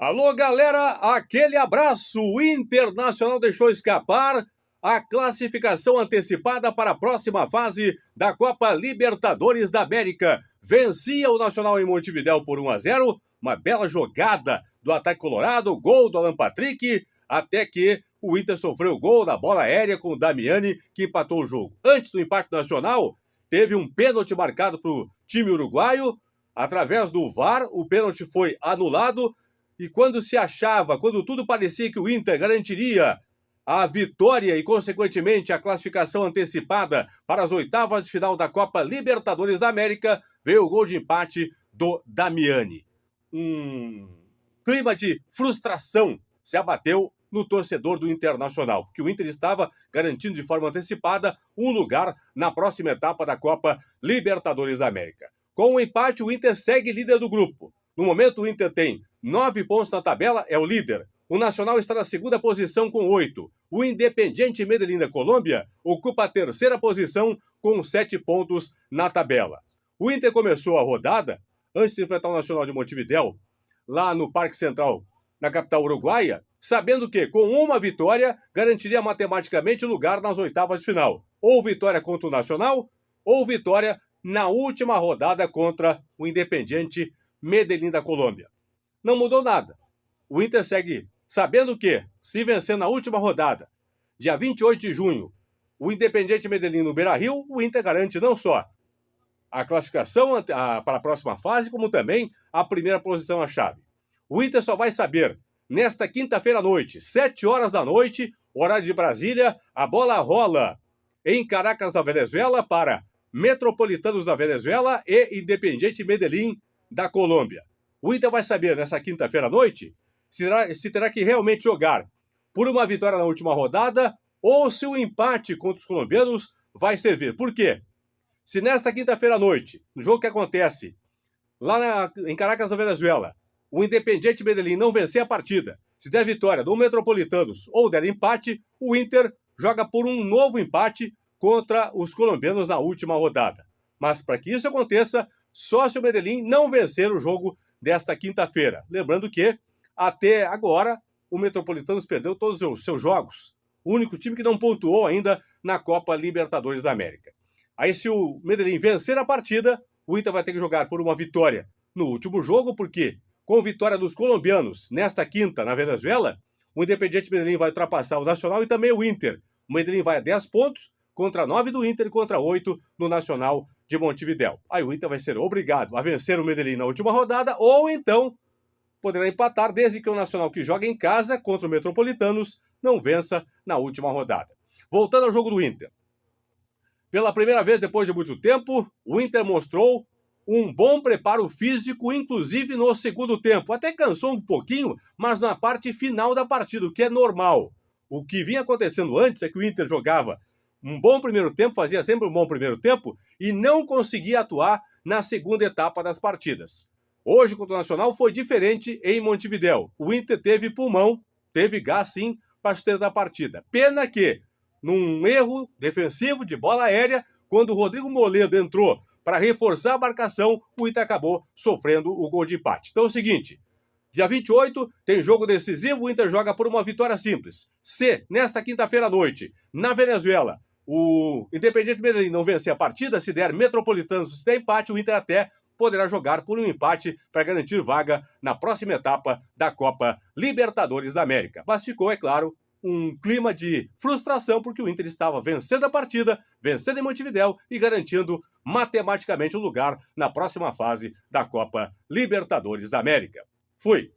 Alô, galera, aquele abraço. O Internacional deixou escapar a classificação antecipada para a próxima fase da Copa Libertadores da América. Vencia o Nacional em Montevidéu por 1-0, uma bela jogada do ataque colorado, gol do Alan Patrick, até que o Inter sofreu o gol da bola aérea com o Damiani, que empatou o jogo. Antes do empate nacional, teve um pênalti marcado para o time uruguaio. Através do VAR, o pênalti foi anulado. E quando tudo parecia que o Inter garantiria a vitória e, consequentemente, a classificação antecipada para as oitavas de final da Copa Libertadores da América, veio o gol de empate do Damiani. Clima de frustração se abateu no torcedor do Internacional, porque o Inter estava garantindo de forma antecipada um lugar na próxima etapa da Copa Libertadores da América. Com o empate, o Inter segue líder do grupo. No momento, o Inter tem 9 pontos na tabela, é o líder. O Nacional está na segunda posição com 8. O Independiente Medellín da Colômbia ocupa a terceira posição com 7 pontos na tabela. O Inter começou a rodada, antes de enfrentar o Nacional de Montevidéu, lá no Parque Central, na capital uruguaia, sabendo que, com uma vitória, garantiria matematicamente o lugar nas oitavas de final. Ou vitória contra o Nacional, ou vitória na última rodada contra o Independiente Medellín da Colômbia. Não mudou nada. O Inter segue sabendo que, se vencer na última rodada, dia 28 de junho, o Independiente Medellín no Beira-Rio, o Inter garante não só a classificação para a próxima fase, como também a primeira posição na chave. O Inter só vai saber nesta quinta-feira à noite, 7 horas da noite, horário de Brasília, a bola rola em Caracas, na Venezuela, para Metropolitanos da Venezuela e Independiente Medellín da Colômbia. O Inter vai saber nessa quinta-feira à noite se terá que realmente jogar por uma vitória na última rodada ou se o empate contra os colombianos vai servir. Por quê? Se nesta quinta-feira à noite, no jogo que acontece lá em Caracas, na Venezuela, o Independiente Medellín não vencer a partida, se der vitória do Metropolitanos ou der empate, o Inter joga por um novo empate contra os colombianos na última rodada. Mas para que isso aconteça, só se o Medellín não vencer o jogo desta quinta-feira. Lembrando que, até agora, o Metropolitanos perdeu todos os seus jogos. O único time que não pontuou ainda na Copa Libertadores da América. Aí, se o Medellín vencer a partida, o Inter vai ter que jogar por uma vitória no último jogo, porque, com vitória dos colombianos nesta quinta na Venezuela, o Independiente Medellín vai ultrapassar o Nacional e também o Inter. O Medellín vai a 10 pontos, contra 9 do Inter e contra 8 no Nacional de Montevidéu. Aí o Inter vai ser obrigado a vencer o Medellín na última rodada, ou então poderá empatar, desde que o Nacional, que joga em casa contra o Metropolitanos, não vença na última rodada. Voltando ao jogo do Inter. Pela primeira vez depois de muito tempo, o Inter mostrou um bom preparo físico, inclusive no segundo tempo. Até cansou um pouquinho, mas na parte final da partida, o que é normal. O que vinha acontecendo antes é que o Inter jogava um bom primeiro tempo, fazia sempre um bom primeiro tempo e não conseguia atuar na segunda etapa das partidas. Hoje, contra o Nacional, foi diferente em Montevidéu. O Inter teve pulmão, teve gás sim, para sustentar a partida. Pena que, num erro defensivo de bola aérea, quando o Rodrigo Moledo entrou para reforçar a marcação, o Inter acabou sofrendo o gol de empate. Então é o seguinte, dia 28 tem jogo decisivo, o Inter joga por uma vitória simples. Se, nesta quinta-feira à noite, na Venezuela, o Independiente Medellín não vencer a partida, se der Metropolitanos, se der empate, o Inter até poderá jogar por um empate para garantir vaga na próxima etapa da Copa Libertadores da América. Mas ficou, é claro, um clima de frustração, porque o Inter estava vencendo a partida, vencendo em Montevidéu e garantindo matematicamente o lugar na próxima fase da Copa Libertadores da América. Fui!